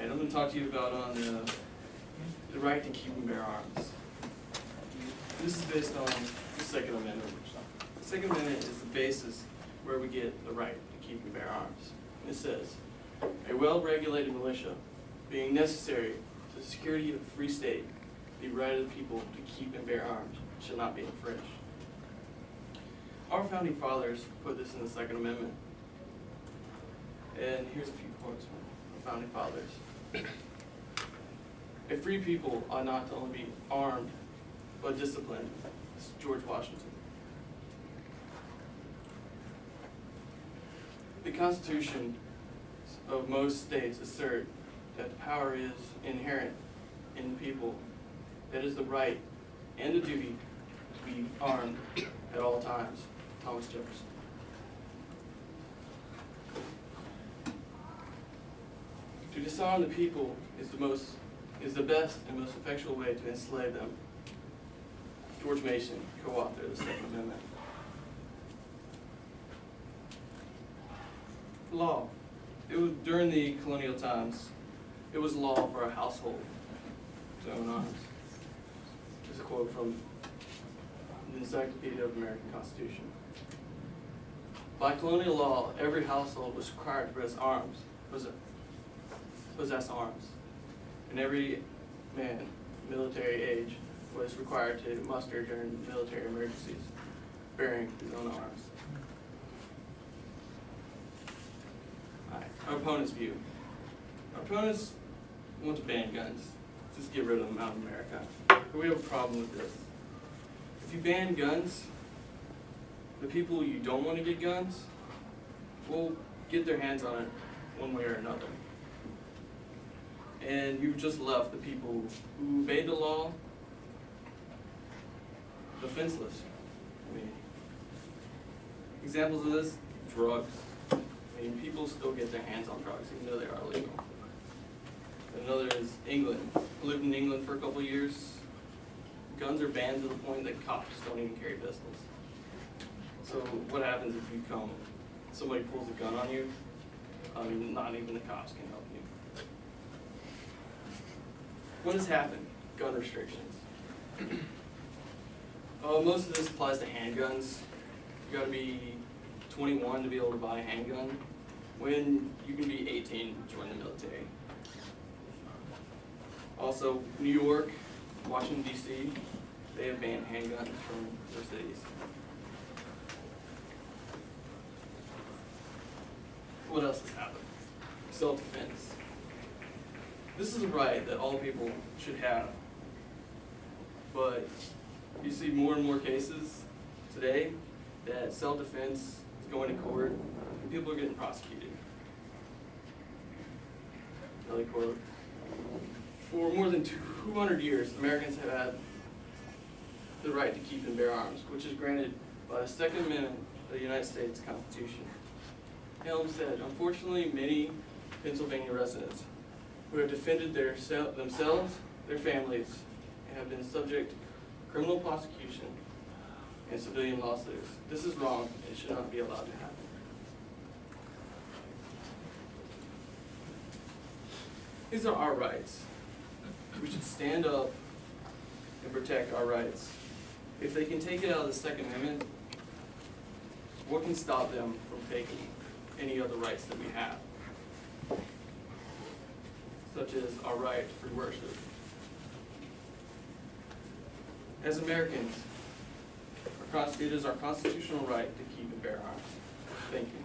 Alright, I'm going to talk to you about the right to keep and bear arms. This is based on the Second Amendment. The Second Amendment is the basis where we get the right to keep and bear arms. And it says, a well-regulated militia, being necessary to the security of a free state, the right of the people to keep and bear arms shall not be infringed. Our founding fathers put this in the Second Amendment. And here's a few quotes from the founding fathers. A free people ought not to only be armed, but disciplined. This is George Washington. The Constitution of most states assert that the power is inherent in the people. That is the right and the duty to be armed at all times. Thomas Jefferson. To disarm the people is the best and most effectual way to enslave them. George Mason, co-author of the Second Amendment. Law. During the colonial times, it was law for a household to own arms. This is a quote from the Encyclopedia of the American Constitution. By colonial law, every household was required to possess arms, and every man, military age, was required to muster during military emergencies, bearing his own arms. Alright, our opponent's view. Our opponents want to ban guns, just get rid of them out of America. But we have a problem with this. If you ban guns, the people you don't want to get guns will get their hands on it one way or another. And you've just left the people who obeyed the law defenseless. I mean, examples of this, drugs. I mean, people still get their hands on drugs even though they are illegal. Another is England. I lived in England for a couple of years. Guns are banned to the point that cops don't even carry pistols. So what happens if somebody pulls a gun on you? I mean, not even the cops can help you. What has happened? Gun restrictions. Most of this applies to handguns. You gotta be 21 to be able to buy a handgun, when you can be 18 to join the military. Also, New York, Washington, D.C., they have banned handguns from their cities. What else has happened? Self-defense. This is a right that all people should have, but you see more and more cases today that self-defense is going to court and people are getting prosecuted. Another quote. For more than 200 years, Americans have had the right to keep and bear arms, which is granted by the Second Amendment of the United States Constitution. Helm said, unfortunately, many Pennsylvania residents who have defended themselves, their families, and have been subject to criminal prosecution and civilian lawsuits. This is wrong and should not be allowed to happen. These are our rights. We should stand up and protect our rights. If they can take it out of the Second Amendment, what can stop them from taking any other rights that we have, such as our right to free worship? As Americans, it is our constitutional right to keep and bear arms. Thank you.